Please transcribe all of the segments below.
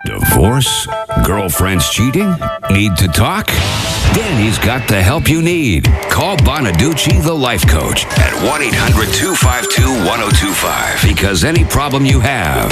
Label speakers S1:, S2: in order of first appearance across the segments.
S1: Divorce? Girlfriend's cheating? Need to talk? Danny's got the help you need. Call Bonaduce, the life coach, at 1-800-252-1025. Because any problem you have,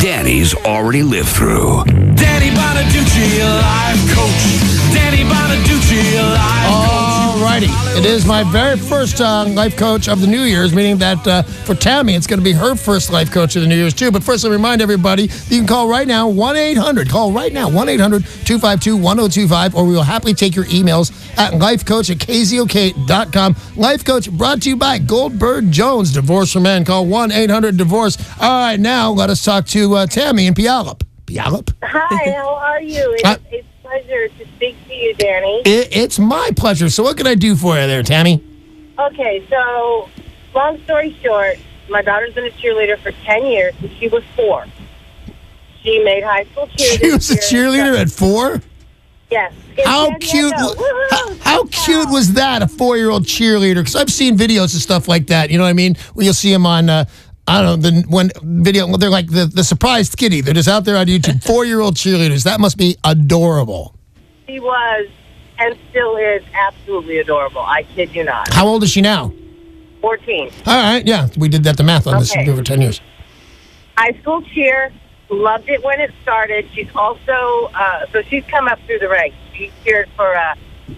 S1: Danny's already lived through.
S2: Danny Bonaduce, life coach. Danny Bonaduce, life coach.
S3: Alrighty. It is my very first life coach of the New Year's, meaning that for Tammy, it's going to be her first life coach of the New Year's, too. But first, let me remind everybody, you can call right now, 1-800. Call right now, 1-800-252-1025, or we will happily take your emails at lifecoach@KZOK.com. Life Coach brought to you by Goldberg Jones, Divorce for Men. Call 1-800-DIVORCE. All right, now let us talk to Tammy in Puyallup. Puyallup?
S4: Hi, how are you? It's a pleasure to speak to you, Danny.
S3: It's my pleasure. So what can I do for you there, Tammy?
S4: Okay, so long story short, my daughter's been a cheerleader for 10 years since she was 4. She made high school cheerleading.
S3: She was a cheerleader at 4?
S4: Yes.
S3: How cute was that, a 4-year-old cheerleader? Because I've seen videos and stuff like that, you know what I mean? Where you'll see them on, I don't know, they're like the surprised kitty. They're just out there on YouTube. 4-year-old cheerleaders. That must be adorable.
S4: She was and still is absolutely adorable. I kid you not.
S3: How old is she now?
S4: 14.
S3: All right, yeah. We did the math on this over 10 years.
S4: High school cheer. Loved it when it started. She's also, so she's come up through the ranks. She cheered for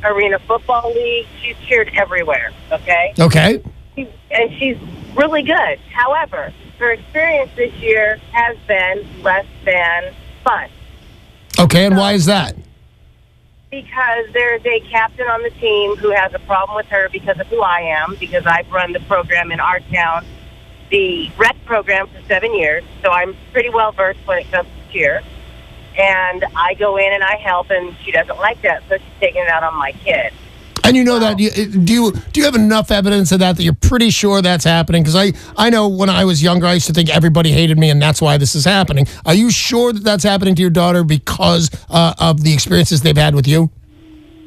S4: Arena Football League. She's cheered everywhere, okay?
S3: Okay.
S4: And she's really good. However, her experience this year has been less than fun.
S3: Okay, and why is that?
S4: Because there's a captain on the team who has a problem with her because of who I am, because I've run the program in our town, the rec program, for 7 years, so I'm pretty well versed when it comes to cheer. And I go in and I help, and she doesn't like that, so she's taking it out on my kid.
S3: And you know that, do you have enough evidence of that you're pretty sure that's happening? Because I know when I was younger, I used to think everybody hated me, and that's why this is happening. Are you sure that that's happening to your daughter because of the experiences they've had with you?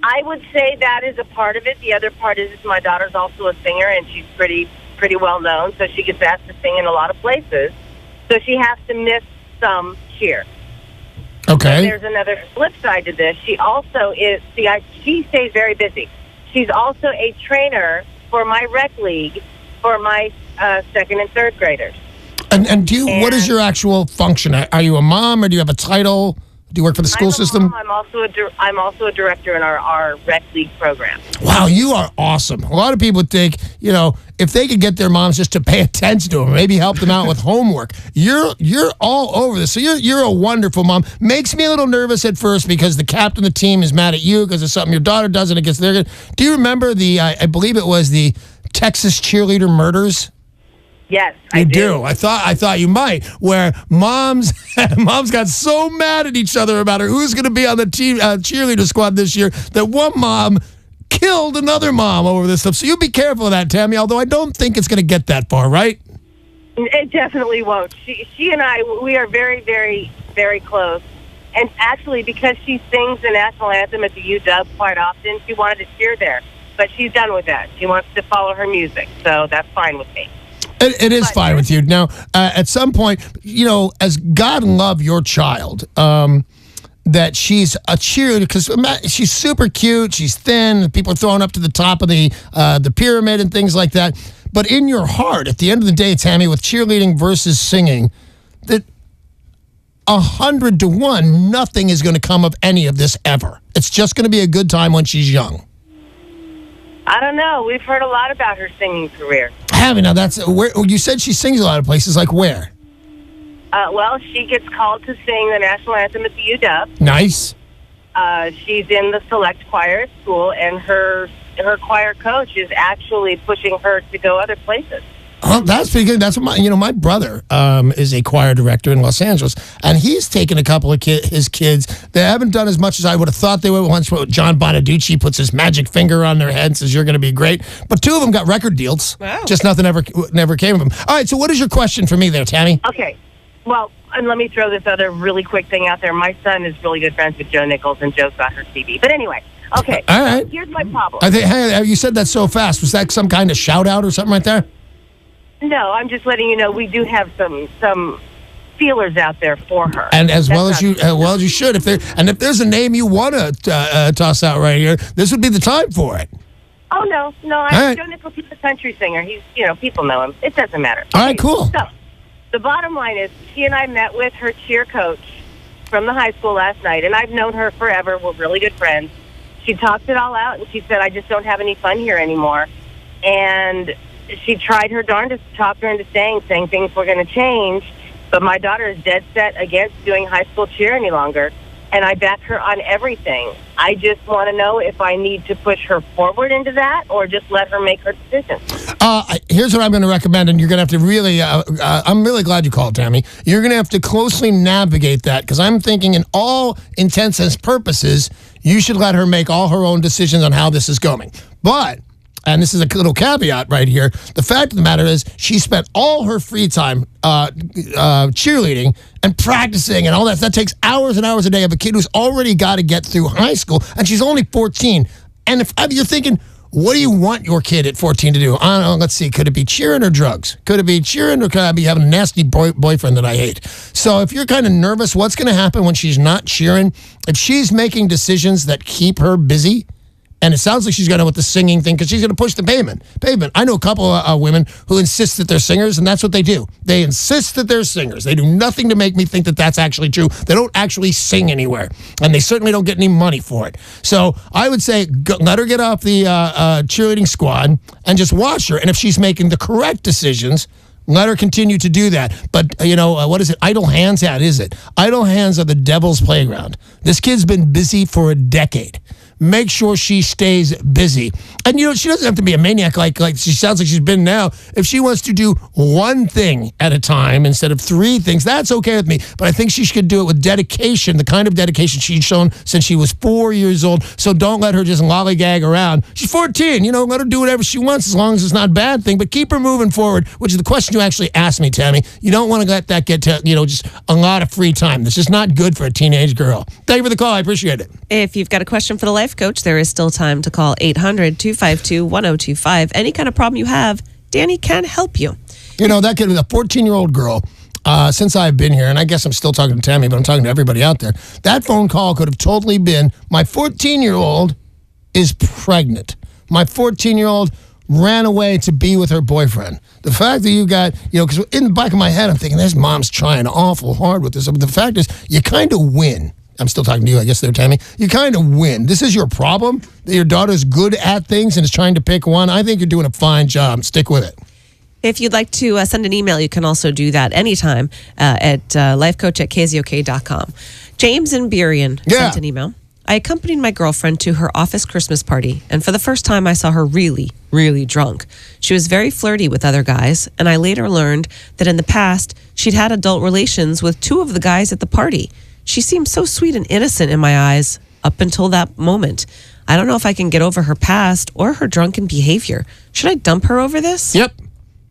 S4: I would say that is a part of it. The other part is my daughter's also a singer, and she's pretty well known, so she gets asked to sing in a lot of places. So she has to miss some cheer.
S3: Okay.
S4: But there's another flip side to this. She also is, she stays very busy. She's also a trainer for my rec league for my second and third graders.
S3: And what is your actual function? Are you a mom, or do you have a title? Do you work for the school system?
S4: I'm also a director in our rec league program.
S3: Wow, you are awesome. A lot of people think, if they could get their moms just to pay attention to them, maybe help them out with homework. You're all over this. So you're a wonderful mom. Makes me a little nervous at first because the captain of the team is mad at you because of something your daughter does and it gets there. Do you remember I believe it was the Texas cheerleader murders?
S4: Yes,
S3: I do. I thought you might. Where moms got so mad at each other about who's going to be on the team cheerleader squad this year that one mom killed another mom over this stuff. So you be careful of that, Tammy. Although I don't think it's going to get that far, right?
S4: It definitely won't. She and I, we are very, very, very close. And actually, because she sings the national anthem at the UW quite often, she wanted to cheer there. But she's done with that. She wants to follow her music, so that's fine with me.
S3: It is fine with you. Now, at some point, as God love your child, that she's a cheerleader, because she's super cute, she's thin, people are throwing up to the top of the pyramid and things like that. But in your heart, at the end of the day, Tammy, with cheerleading versus singing, that 100 to 1, nothing is going to come of any of this ever. It's just going to be a good time when she's young.
S4: I don't know. We've heard a lot about her singing career.
S3: Having now, that's where you said she sings a lot of places. Like where?
S4: Well, she gets called to sing the national anthem at the UW.
S3: Nice.
S4: She's in the select choir at school, and her choir coach is actually pushing her to go other places.
S3: Oh, that's pretty good. That's what my brother is a choir director in Los Angeles, and he's taken a couple of his kids. They haven't done as much as I would have thought they would. Once John Bonaduce puts his magic finger on their head and says, "You're going to be great," but 2 of them got record deals.
S5: Wow.
S3: Just nothing never came of them. All right, so what is your question for me there, Tammy?
S4: Okay. Well, and let me throw this other really quick thing out there. My son is really good friends with Joe Nichols, and Joe's got her CD. But anyway, okay.
S3: All right.
S4: Here's my problem.
S3: Hey, you said that so fast. Was that some kind of shout out or something right there?
S4: No, I'm just letting you know we do have some feelers out there for her.
S3: And as well as you should. If there's a name you want to toss out right here, this would be the time for it.
S4: Oh, no. I'm doing it for a country singer. He's, people know him. It doesn't matter.
S3: All right, cool.
S4: So, the bottom line is, she and I met with her cheer coach from the high school last night, and I've known her forever. We're really good friends. She talked it all out, and she said, I just don't have any fun here anymore. And she tried her darndest to talk her into saying things were going to change, but my daughter is dead set against doing high school cheer any longer. And I back her on everything. I just want to know if I need to push her forward into that or just let her make her decision.
S3: Here's what I'm going to recommend, and you're going to have to really, I'm really glad you called, Tammy. You're going to have to closely navigate that, because I'm thinking in all intents and purposes, you should let her make all her own decisions on how this is going. But, and this is a little caveat right here, the fact of the matter is she spent all her free time cheerleading and practicing and all that. That takes hours and hours a day of a kid who's already got to get through high school, and she's only 14. And if you're thinking, what do you want your kid at 14 to do? I don't know, let's see, could it be cheering or drugs? Could it be cheering or could I be having a nasty boyfriend that I hate? So if you're kind of nervous, what's going to happen when she's not cheering? If she's making decisions that keep her busy, and it sounds like she's going to with the singing thing, because she's going to push the pavement. I know a couple of women who insist that they're singers, and that's what they do. They insist that they're singers. They do nothing to make me think that that's actually true. They don't actually sing anywhere, and they certainly don't get any money for it. So I would say let her get off the cheerleading squad and just watch her. And if she's making the correct decisions, let her continue to do that. But, what is it? Idle hands? Yeah, is it? Idle hands are the devil's playground. This kid's been busy for a decade. Make sure she stays busy. And, she doesn't have to be a maniac like she sounds like she's been now. If she wants to do one thing at a time instead of three things, that's okay with me. But I think she should do it with dedication, the kind of dedication she's shown since she was 4 years old. So don't let her just lollygag around. She's 14. Let her do whatever she wants as long as it's not a bad thing. But keep her moving forward, which is the question you actually asked me, Tammy. You don't want to let that get to, just a lot of free time. This is not good for a teenage girl. Thank you for the call. I appreciate it.
S5: If you've got a question for the life coach, there is still time to call 800-252-1025. Any kind of problem you have, Danny can help you.
S3: That kid was a 14-year-old girl. Since I've been here, and I guess I'm still talking to Tammy, but I'm talking to everybody out there, that phone call could have totally been, my 14-year-old is pregnant. My 14-year-old ran away to be with her boyfriend. The fact that you got, because in the back of my head, I'm thinking, this mom's trying awful hard with this. But the fact is, you kind of win. I'm still talking to you, I guess there, Tammy. You kind of win. This is your problem, that your daughter's good at things and is trying to pick one. I think you're doing a fine job. Stick with it.
S5: If you'd like to send an email, you can also do that anytime at lifecoach@kzok.com. James in Burien sent an email. I accompanied my girlfriend to her office Christmas party, and for the first time I saw her really, really drunk. She was very flirty with other guys, and I later learned that in the past she'd had adult relations with two of the guys at the party. She seemed so sweet and innocent in my eyes up until that moment. I don't know if I can get over her past or her drunken behavior. Should I dump her over this?
S3: Yep.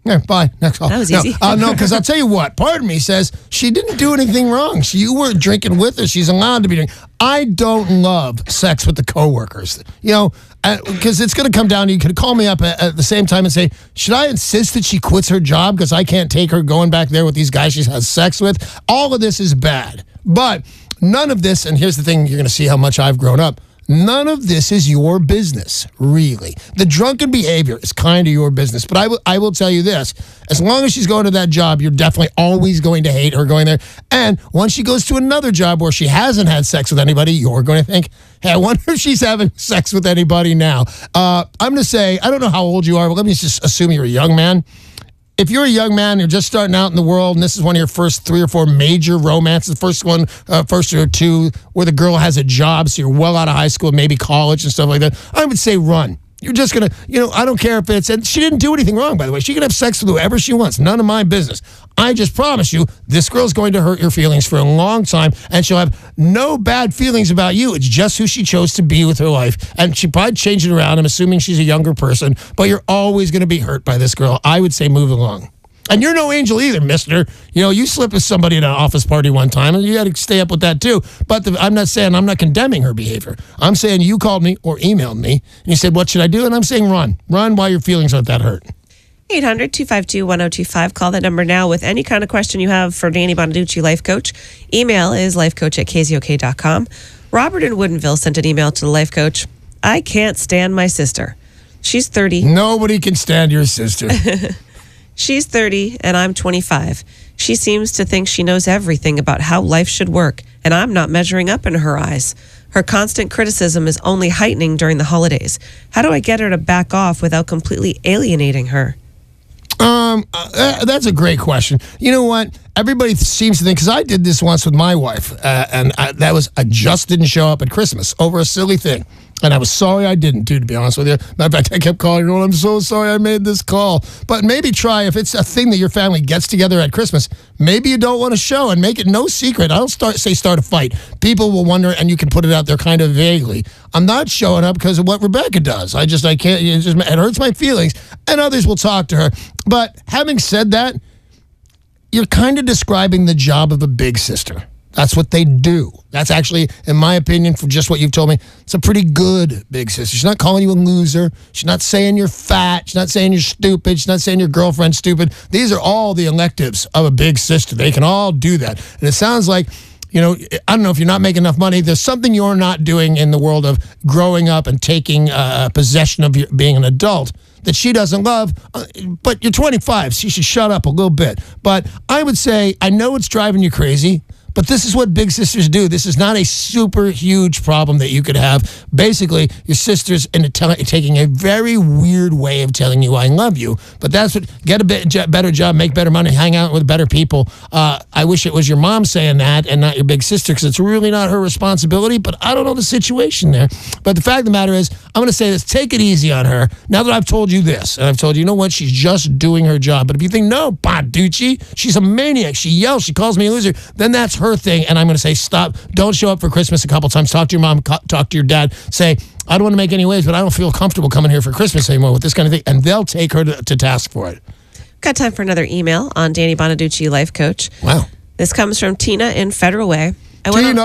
S3: Yeah, bye. Next call.
S5: That was easy.
S3: No, because I'll tell you what. Part of me says she didn't do anything wrong. You were drinking with her. She's allowed to be drinking. I don't love sex with the coworkers. Because it's going to come down to, you could call me up at the same time and say, should I insist that she quits her job because I can't take her going back there with these guys she has sex with? All of this is bad. But none of this, and here's the thing, you're going to see how much I've grown up. None of this is your business, really. The drunken behavior is kind of your business. But I will tell you this. As long as she's going to that job, you're definitely always going to hate her going there. And once she goes to another job where she hasn't had sex with anybody, you're going to think, hey, I wonder if she's having sex with anybody now. I'm going to say, I don't know how old you are, but let me just assume you're a young man. If you're a young man, you're just starting out in the world, and this is one of your first 3 or 4 major romances, the first or two, where the girl has a job, so you're well out of high school, maybe college and stuff like that, I would say run. You're just going to, I don't care if it's, and she didn't do anything wrong, by the way. She can have sex with whoever she wants. None of my business. I just promise you, this girl's going to hurt your feelings for a long time, and she'll have no bad feelings about you. It's just who she chose to be with her life. And she probably changed it around. I'm assuming she's a younger person, but you're always going to be hurt by this girl. I would say move along. And you're no angel either, mister. You slept with somebody at an office party one time, and you got to stay up with that too. But I'm not condemning her behavior. I'm saying you called me or emailed me, and you said, what should I do? And I'm saying run. Run while your feelings aren't that hurt.
S5: 800-252-1025. Call that number now with any kind of question you have for Danny Bonaduce, life coach. Email is lifecoach@KZOK.com. Robert in Woodinville sent an email to the life coach. I can't stand my sister. She's 30.
S3: Nobody can stand your sister.
S5: She's 30 and I'm 25. She seems to think she knows everything about how life should work, and I'm not measuring up in her eyes. Her constant criticism is only heightening during the holidays. How do I get her to back off without completely alienating her?
S3: That's a great question. You know what? Everybody seems to think, because I did this once with my wife, and that was, I just didn't show up at Christmas over a silly thing. And I was sorry I didn't, too, to be honest with you. Matter of fact, I kept calling her, I'm so sorry I made this call. But maybe try, if it's a thing that your family gets together at Christmas, maybe you don't want to show and make it no secret. I don't start a fight. People will wonder, and you can put it out there kind of vaguely. I'm not showing up because of what Rebecca does. I can't, it hurts my feelings. And others will talk to her. But having said that, you're kind of describing the job of a big sister. That's what they do. That's actually, in my opinion, for just what you've told me, it's a pretty good big sister. She's not calling you a loser. She's not saying you're fat. She's not saying you're stupid. She's not saying your girlfriend's stupid. These are all the electives of a big sister. They can all do that. And it sounds like, I don't know if you're not making enough money. There's something you're not doing in the world of growing up and taking possession of being an adult that she doesn't love, but you're 25, so you should shut up a little bit. But I would say, I know it's driving you crazy, but this is what big sisters do. This is not a super huge problem that you could have. Basically, your sister's taking a very weird way of telling you I love you. But that's what, get a better job, make better money, hang out with better people. I wish it was your mom saying that and not your big sister, because it's really not her responsibility. But I don't know the situation there. But the fact of the matter is, I'm going to say this, take it easy on her. Now that I've told you this, and I've told you, you know what, she's just doing her job. But if you think, no, Bonaduce, she's a maniac, she yells, she calls me a loser, then that's her thing. And I'm going to say, stop, don't show up for Christmas a couple times, talk to your mom, talk to your dad, say, I don't want to make any waves, but I don't feel comfortable coming here for Christmas anymore with this kind of thing. And they'll take her to task for it.
S5: Got time for another email on Danny Bonaduce, life coach.
S3: Wow.
S5: This comes from Tina in Federal Way. I went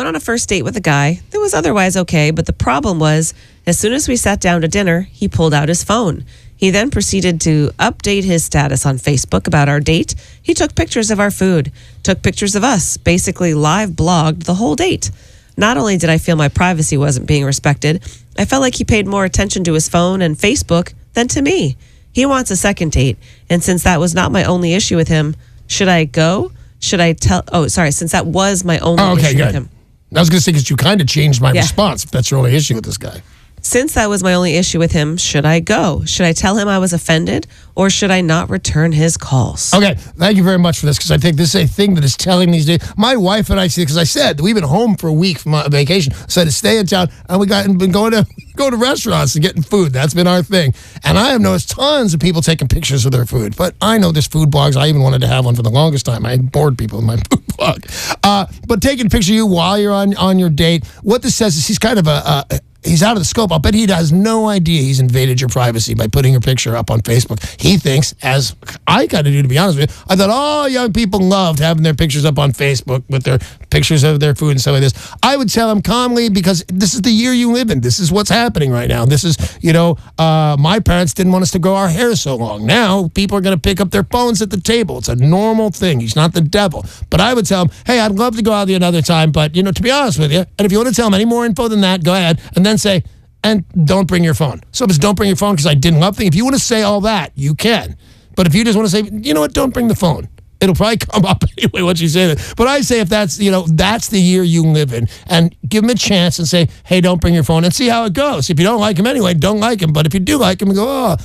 S5: on a first date with a guy that was otherwise okay, but the problem was, as soon as we sat down to dinner, he pulled out his phone. He then proceeded to update his status on Facebook about our date. He took pictures of our food, took pictures of us, basically live blogged the whole date. Not only did I feel my privacy wasn't being respected, I felt like he paid more attention to his phone and Facebook than to me. He wants a second date, and since that was not my only issue with him, should I go? Should I tell? Oh, sorry, since that was my only issue with him.
S3: I was going to say, because you kind of changed my response, if that's your only issue with this guy.
S5: Since that was my only issue with him, should I go? Should I tell him I was offended, or should I not return his calls?
S3: Okay, thank you very much for this, because I think this is a thing that is telling these days. My wife and I see, because I said we've been home for a week from a vacation, so to stay in town, and we been going to restaurants and getting food. That's been our thing. And I have noticed tons of people taking pictures of their food. But I know there's food blogs. I even wanted to have one for the longest time. I bored people with my food blog. But taking a picture of you while you're on your date, what this says is he's kind of he's out of the scope. I'll bet he has no idea he's invaded your privacy by putting your picture up on Facebook. He thinks, as I kind of do, to be honest with you, I thought all young people loved having their pictures up on Facebook with their pictures of their food and stuff like this. I would tell him calmly, because this is the year you live in. This is what's happening right now. This is, my parents didn't want us to grow our hair so long. Now people are going to pick up their phones at the table. It's a normal thing. He's not the devil. But I would tell him, hey, I'd love to go out with you another time, but, to be honest with you, and if you want to tell him any more info than that, go ahead. And then say, and don't bring your phone. So if it's don't bring your phone because I didn't love thing, if you want to say all that, you can. But if you just want to say, you know what, don't bring the phone. It'll probably come up anyway once you say that. But I say, if that's, that's the year you live in, and give him a chance and say, hey, don't bring your phone, and see how it goes. If you don't like him anyway, don't like him. But if you do like him, go, oh,